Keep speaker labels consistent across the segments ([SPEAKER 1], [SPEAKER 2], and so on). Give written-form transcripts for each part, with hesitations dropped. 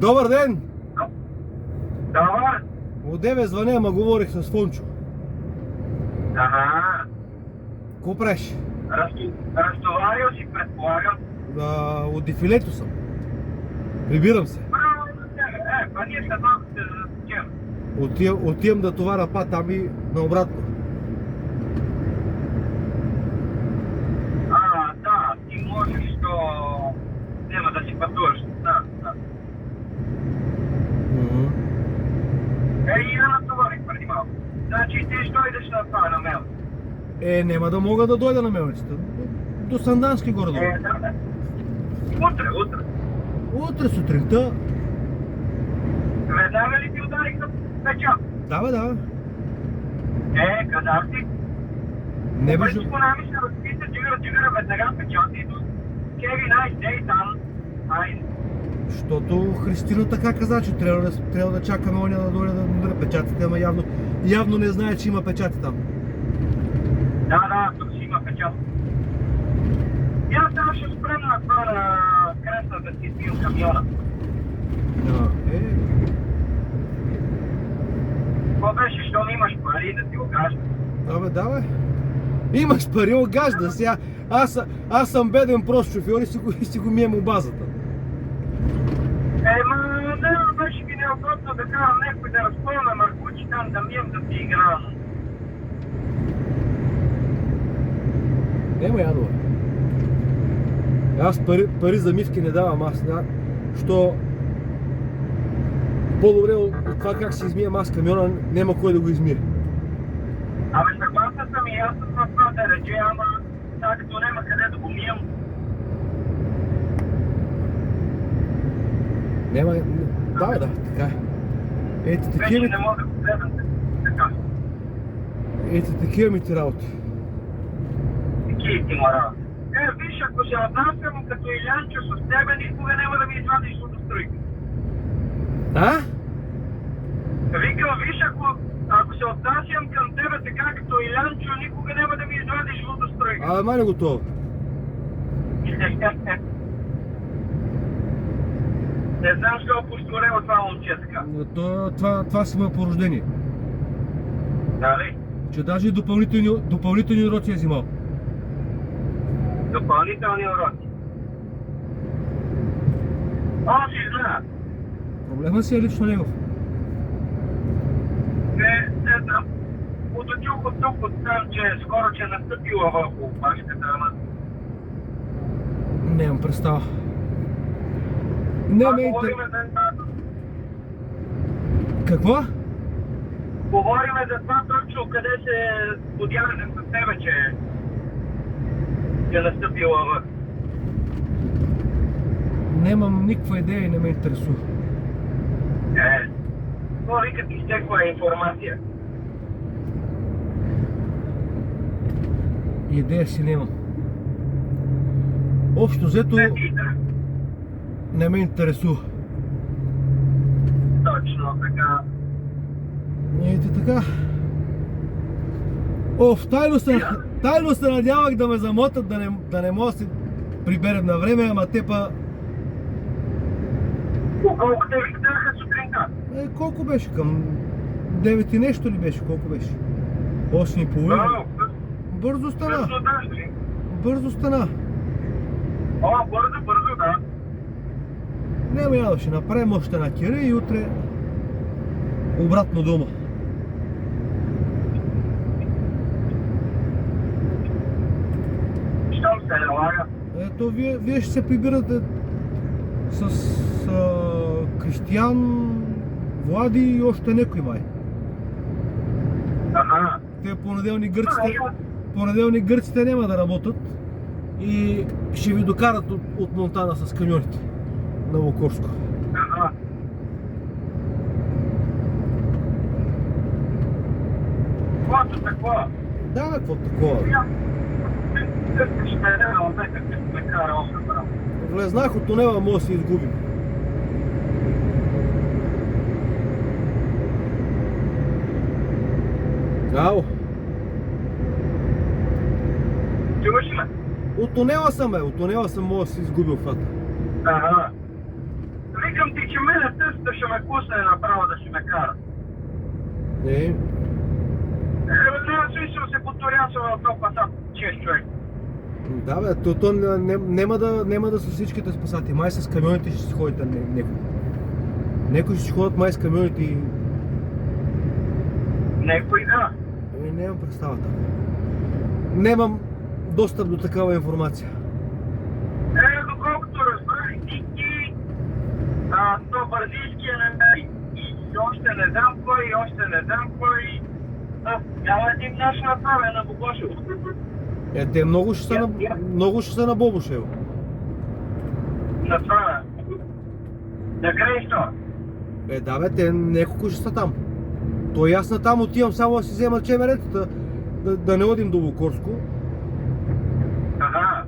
[SPEAKER 1] Добър ден!
[SPEAKER 2] Да,
[SPEAKER 1] От 9 звъня, ама говорих с Фончо.
[SPEAKER 2] ага.
[SPEAKER 1] Ко правиш?
[SPEAKER 2] Разтоварил си, предполагам.
[SPEAKER 1] От дефилето съм. Прибирам се.
[SPEAKER 2] Па ние след малко се затем.
[SPEAKER 1] Отивам да товаря пат, ами наобратно.
[SPEAKER 2] Да, ти можеш, то няма да си пътуваш. Да. И я натоварих преди малко. Значи ти ще дойдеш на това на мел.
[SPEAKER 1] Няма да мога да дойда на Мелничета. До Сандански горе-долу.
[SPEAKER 2] Да. Утре.
[SPEAKER 1] Утре сутринта.
[SPEAKER 2] Веднага ли ти ударих на печат?
[SPEAKER 1] Да.
[SPEAKER 2] Казах ти.
[SPEAKER 1] Не беше...
[SPEAKER 2] Обаче по-нами ще разписа, джигъра, веднага печат и до Кеви най-дей там.
[SPEAKER 1] Защото Христина така каза, че трябва да чакаме оня да дойде да удари печатите, ама явно не знае, че има печати там.
[SPEAKER 2] Да, тук си има печат. И аз само ще спрем на това на креста да си спил камиона. Какво беше, щом имаш пари да ти го кажа?
[SPEAKER 1] Да бе. Имаш пари, огажда сега. Аз съм беден прост шофьор и си го мием базата.
[SPEAKER 2] Не, беше би неудобно да карам някой да разпълна маркучи там да мием да си играм.
[SPEAKER 1] Нема ядова. Аз пари за мивки не давам, що по-добре от това как се измием аз камиона, няма кой да го измие.
[SPEAKER 2] Съгласен съм и аз с това да рече, ама така като няма къде да го мием.
[SPEAKER 1] Да, така.
[SPEAKER 2] Вече не мога да го гледам така.
[SPEAKER 1] Такива ми ти работи.
[SPEAKER 2] Такива ти му работи. Виж, ако се отнасям като Илянчо с тебе, никога няма да ми извадиш водостройка. Викам, виж, ако се отнасям към тебе така като Илянчо, никога няма да ми извадиш водостройка.
[SPEAKER 1] Май не готово.
[SPEAKER 2] Не знам, що посторева това момче така.
[SPEAKER 1] Това си ме по рождение.
[SPEAKER 2] Дали?
[SPEAKER 1] Че даже допълнителни уроци е взимал.
[SPEAKER 2] Допълнителни уроци. Си знае.
[SPEAKER 1] Проблема си е лично негов.
[SPEAKER 2] Не знам. Оточух от тук, от там, че скоро че настъпила върху опашката, ама...
[SPEAKER 1] Нямам представа.
[SPEAKER 2] Говориме за...
[SPEAKER 1] Какво?
[SPEAKER 2] Говориме за това точно, къде се подяваме с тебе, че е настъпила върху.
[SPEAKER 1] Нямам никаква идея и не ме интересува.
[SPEAKER 2] Това викат изтекла информация.
[SPEAKER 1] Идея си нямам. Общо взето не ме интересува.
[SPEAKER 2] Точно така.
[SPEAKER 1] Ето така. Тайно се надявах да ме замотат, да не мога да се приберем на време, ама те па...
[SPEAKER 2] Колко те викнаха сутринта?
[SPEAKER 1] Колко беше? Към 9 и нещо ли беше? Колко беше? 8:30. Бързо стана. Бързо стана.
[SPEAKER 2] Бързо, да.
[SPEAKER 1] Няма ядо, ще направим още една кире и утре обратно дома.
[SPEAKER 2] Щом се налага?
[SPEAKER 1] Ето, вие ще се прибирате с Кристиян, Влади и още някой май. Те понеделник гърците няма да работят и ще ви докарат от Монтана с камионите на Лукорско.
[SPEAKER 2] Каквото такова?
[SPEAKER 1] Да, каквото такова. Влезнах от тунела, може да се изгубим. Ало.
[SPEAKER 2] Чуваш ли ме?
[SPEAKER 1] От тунела съм, бе. От тунела съм, мога да си изгубил фата.
[SPEAKER 2] Ага. Викам ти, че мене тъста ще ме пусне направо да ще ме кара. Няма смисъл се поторясва в този пасат 6 човек.
[SPEAKER 1] Да, бе, няма да са всичките спасати. Май с камионите ще си ходите някой. Някой ще си ходят май с камионите и...
[SPEAKER 2] Некой да.
[SPEAKER 1] Нямам представата. Нямам достъп до такава информация.
[SPEAKER 2] Доколкото разбрах, ти то бързийския и още не знам кой, няма един наш направен на Богошево.
[SPEAKER 1] Те много ще са на Бобошево.
[SPEAKER 2] На това, на край що?
[SPEAKER 1] Да, бе, те няколко ще са там. То и аз натам отивам само да си взема чемеретата, да не одим до Лукорско.
[SPEAKER 2] Ага.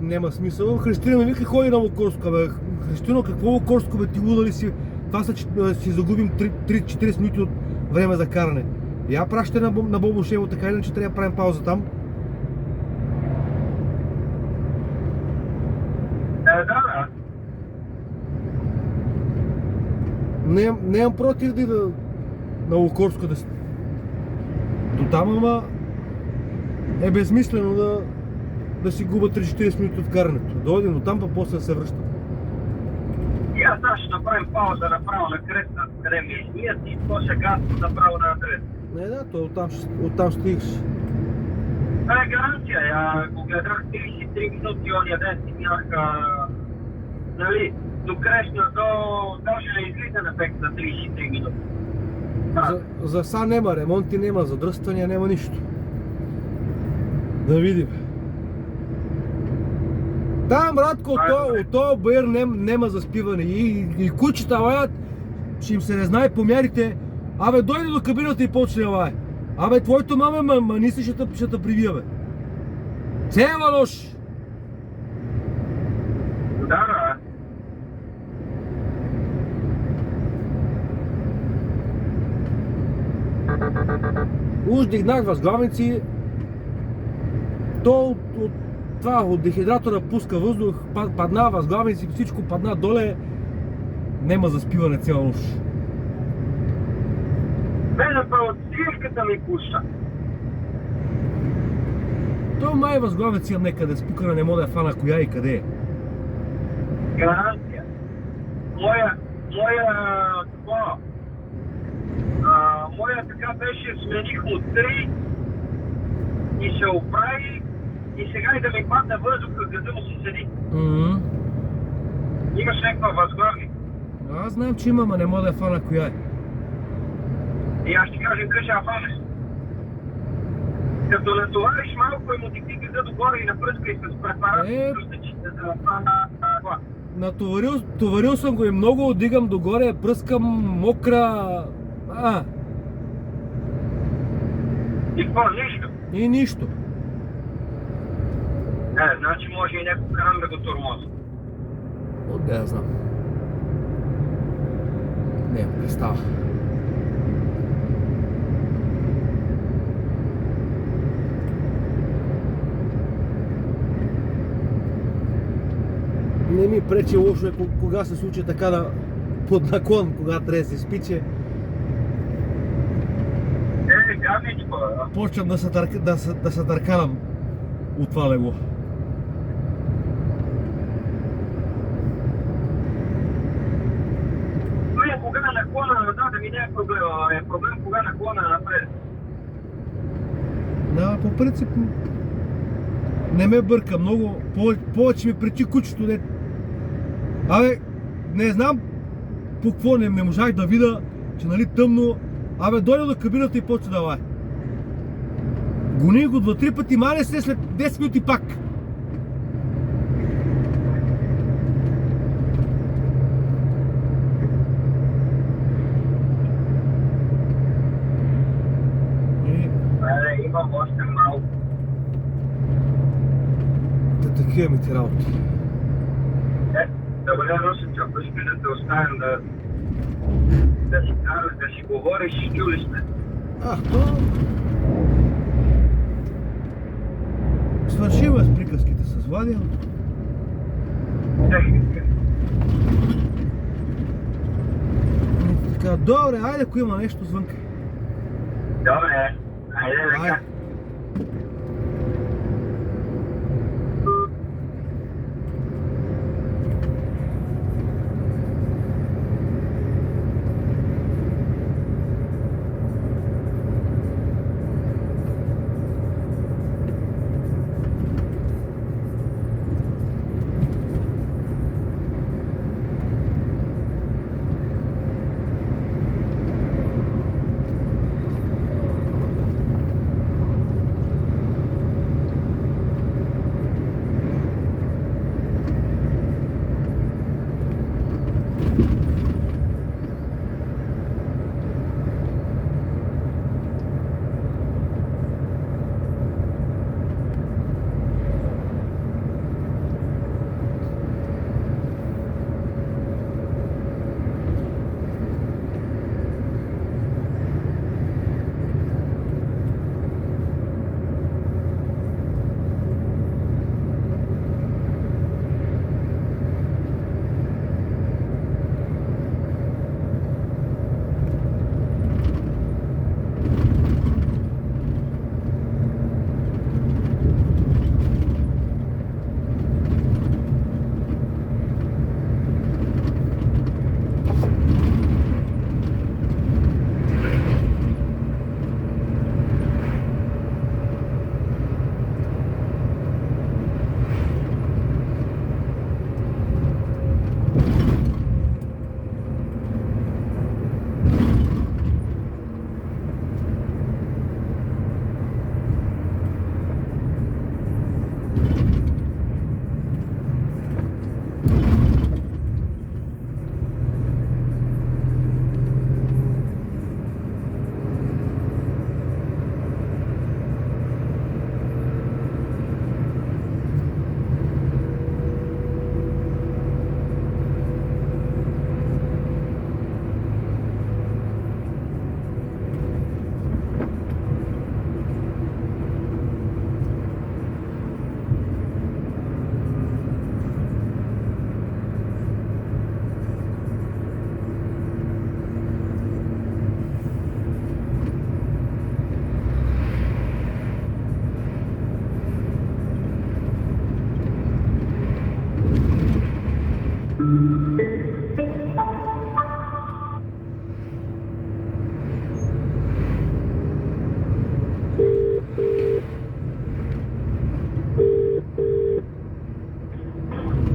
[SPEAKER 1] Нема смисъл. Христина ми вика, ходи на Лукорско, бе. Христино, какво Лукорско, бе, ти луда ли си? Това са, че си загубим 3-40 минути от време за каране. Я пращате на Бобошево, така иначе трябва да правим пауза там.
[SPEAKER 2] Да.
[SPEAKER 1] Нямам против да ида на Лукорско до там, ама е безмислено да си губа 3-40 минути от карането. Да одим до там, па после да се връщам.
[SPEAKER 2] И аз ще направим пауза направо на креста, къде ми измият и после газ направо на адрес.
[SPEAKER 1] Не, да, то оттам стигаш.
[SPEAKER 2] Това е гаранция. Ако гледах 33 минути ония ден си бях, нали, до Крешна, даже не излиза на ефект за 33 минути.
[SPEAKER 1] За сега нема ремонти, нема задръствания, нема нищо. Да видим. Там, Радко, от този БР нема заспиване. И кучета лаят, ще им се не знае помярите. Абе, дойде до кабината и почне лае. Абе, твоето маме маниса ще те прибия, бе. Цела нощ!
[SPEAKER 2] Да.
[SPEAKER 1] Уж дигнах възглавници. То от дехидратора пуска въздух, падна възглавници, всичко падна доле. Нема заспиване цяла нощ.
[SPEAKER 2] Мене от сиешката ми пуща.
[SPEAKER 1] То май възглавници имам некъде спукана, не мога да я фана коя и къде е.
[SPEAKER 2] Гаранция. Моя така беше, смених от 3 и се оправи и сега и да ми падне въздуха, къде му си седи. Имаш някаква възглавник.
[SPEAKER 1] Аз знам, че имам, а не мога да я фана коя е.
[SPEAKER 2] И аз ще кажем къде ще я фанеш. Като натовариш малко и му ти тига догоре и напръска и с препарат, че да фана това.
[SPEAKER 1] Натоварил съм го и много, дигам догоре, пръскам мокра...
[SPEAKER 2] И какво? Нищо?
[SPEAKER 1] И нищо.
[SPEAKER 2] Значи може и някой кран да го тормози.
[SPEAKER 1] Да я знам. Не, представа. Не ми пречи лошо е кога се случи така под наклон, когато трябва да се спиче.
[SPEAKER 2] Гадничко,
[SPEAKER 1] почвам да се търкалам от това легло.
[SPEAKER 2] Кога наклона назад да ми не е проблем, е проблем кога наклона напред.
[SPEAKER 1] Да, по принцип не ме бърка много, повече ми пречи кучето. Абе, не знам по какво не можах да видя, че нали тъмно. Абе, дойде до кабината и почва да лае. Гони го 2-3 пъти, мане се след 10 минути пак.
[SPEAKER 2] Имам още малко.
[SPEAKER 1] Такива ми ти работи.
[SPEAKER 2] Да бъде Росенчо, ако ще да те оставим да си караш, да си говориш, чули сме.
[SPEAKER 1] То свършим с приказките с Влади. Така, добре, айде, ако има нещо звънка.
[SPEAKER 2] Добре, айде
[SPEAKER 1] Айде.
[SPEAKER 2] века.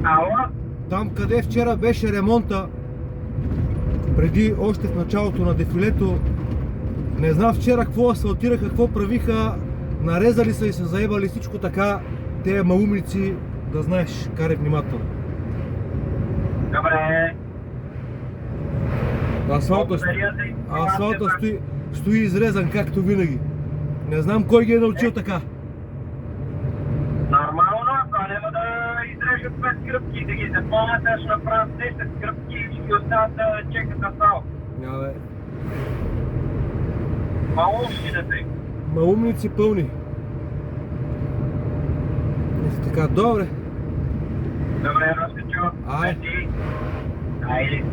[SPEAKER 2] Ало?
[SPEAKER 1] Там, къде вчера беше ремонта, преди още в началото на дефилето, не знам вчера какво асфалтираха, какво правиха, нарезали са и са заебали всичко така, те маумници, да знаеш, карай внимателно.
[SPEAKER 2] Добре.
[SPEAKER 1] Асфалта стои изрезан, както винаги. Не знам кой ги е научил така.
[SPEAKER 2] Нормално, това няма да изрежат 5 кръпки, да ги запълнят, аз ще направят 10 кръпки и ще ги оставят да чекат асфалт.
[SPEAKER 1] Абе,
[SPEAKER 2] Малушкината им.
[SPEAKER 1] маумници пълни. Така, добре.
[SPEAKER 2] Добре, разкачу.
[SPEAKER 1] Ай.
[SPEAKER 2] Айде.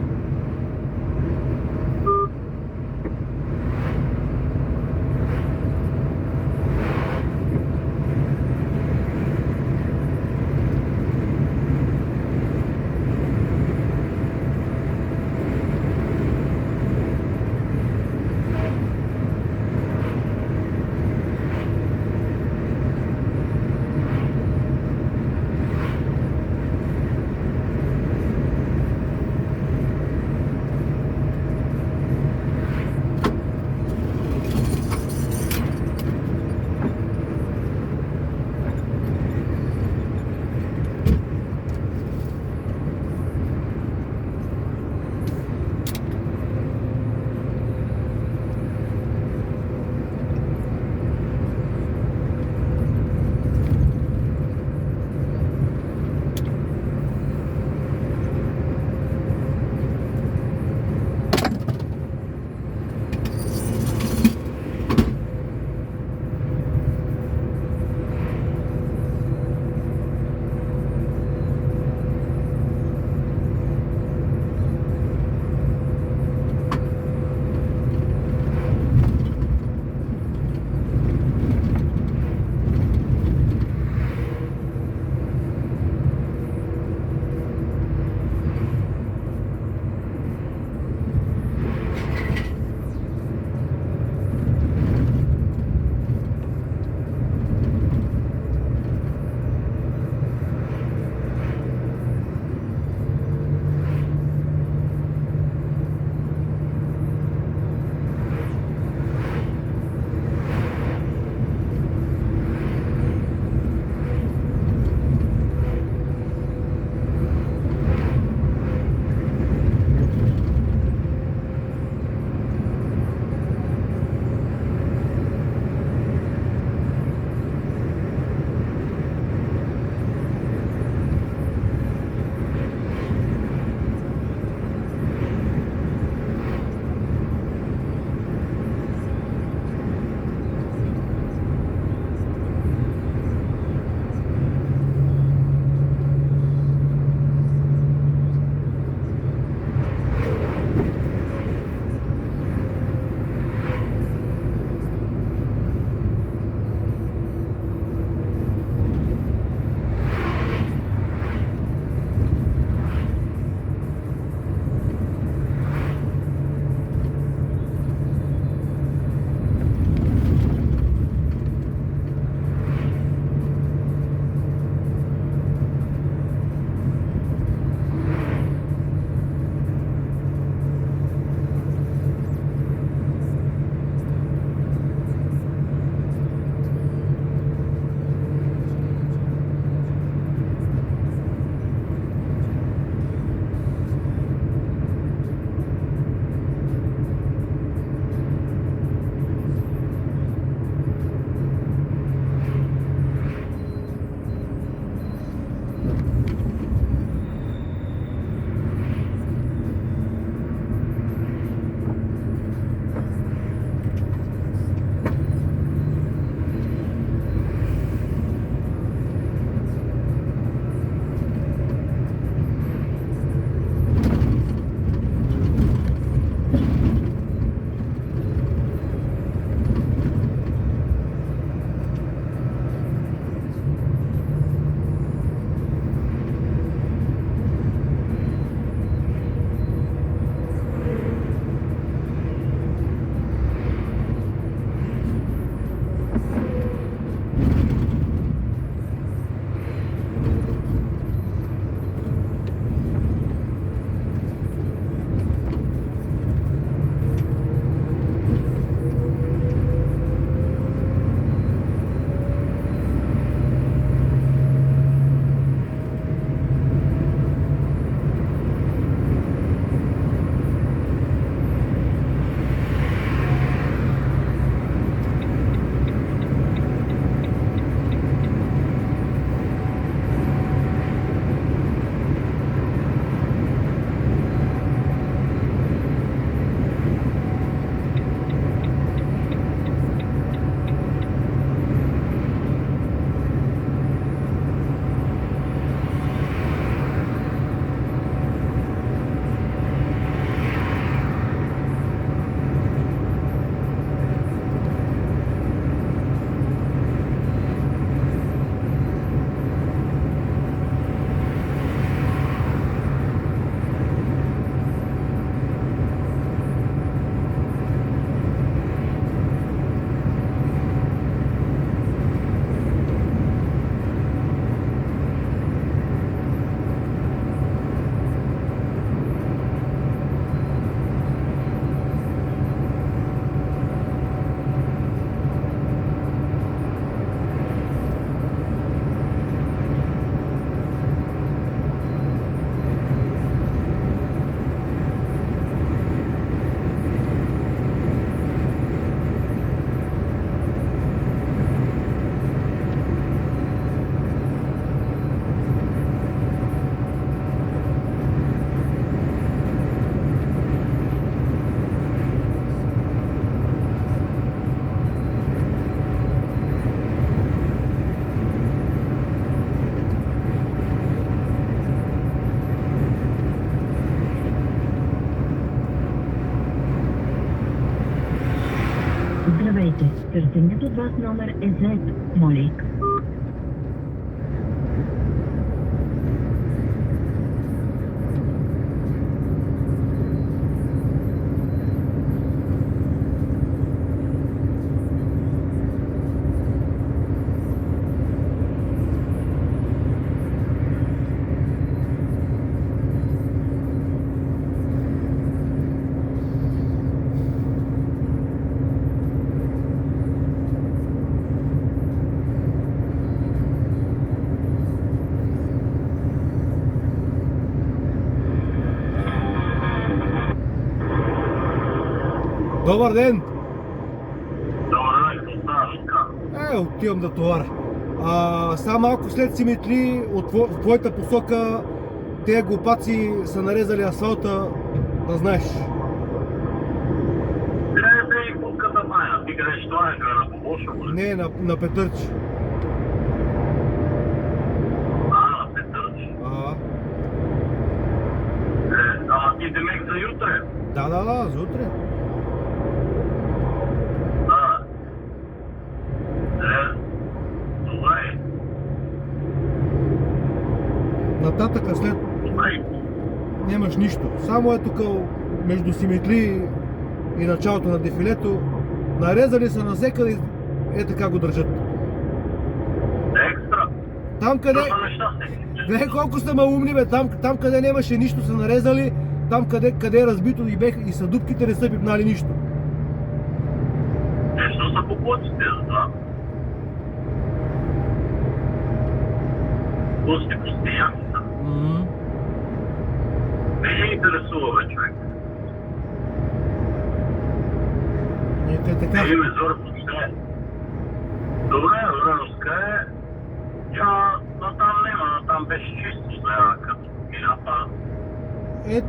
[SPEAKER 3] Здравейте, търсеният от вас номер е зает. Моля.
[SPEAKER 1] Добър ден!
[SPEAKER 2] Добре, какво ставаш така?
[SPEAKER 1] Отивам да товаря. Само малко след Симитли, в твоята посока, тези глупаци са нарезали асфалта, да знаеш.
[SPEAKER 2] Къде е и путката майна? Ти къде ще това е? На Бобоша, може?
[SPEAKER 1] Не, на Петърчи.
[SPEAKER 2] На Петърчи. Ама ти демек за jutре?
[SPEAKER 1] Да, за утре.
[SPEAKER 2] Добре.
[SPEAKER 1] Нататъка след
[SPEAKER 2] Добре.
[SPEAKER 1] нямаш нищо. Само е тук между Симитли и началото на дефилето. Нарезали са насекали, така го държат.
[SPEAKER 2] Екстра.
[SPEAKER 1] Там къде...
[SPEAKER 2] Това неща се.
[SPEAKER 1] Гледай колко сте малумни, бе. Там къде нямаше нищо са нарезали, там къде е разбито и са дупките не са пипнали нищо.
[SPEAKER 2] Нещо са попуците за това. Пусти постоянни са. Не интересува, бе, човек.
[SPEAKER 1] Те така.
[SPEAKER 2] Не ме зор почне. Добре, Руска е. Натам нема, натам беше чисто сега, като мина па.
[SPEAKER 1] Е,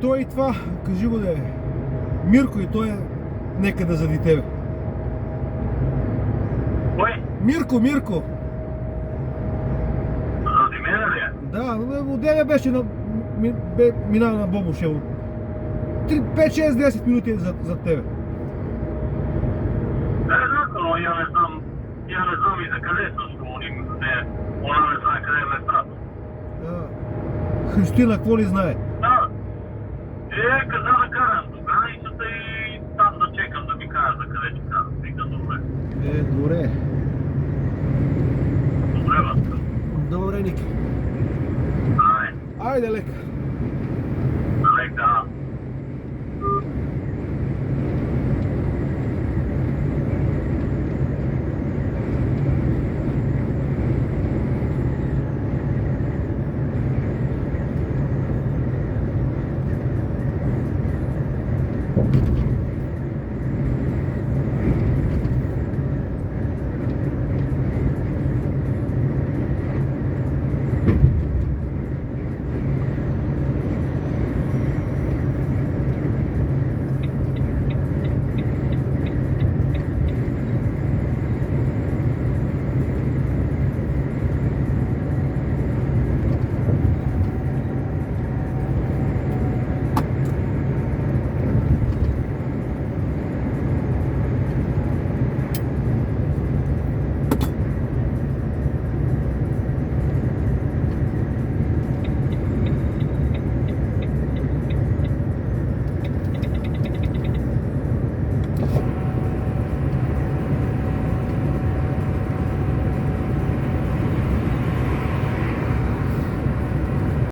[SPEAKER 1] той и това, кажи го да е. Мирко и той е некъде зади тебе.
[SPEAKER 2] Кой?
[SPEAKER 1] Мирко!
[SPEAKER 2] Заради мене ли е?
[SPEAKER 1] Да, одеве беше минава на Бобошево. 5-6-10 минути за тебе.
[SPEAKER 2] Но я не знам и за къде също, она не знае къде е местата.
[SPEAKER 1] Христина, какво ли знае?
[SPEAKER 2] Да. Каза да карам до границата и там да чекам да ми кажа за къде ще карам. Вика, добре.
[SPEAKER 1] Добре.
[SPEAKER 2] Добре, Васка.
[SPEAKER 1] Добре, Ники. Айде лека.
[SPEAKER 2] Лека.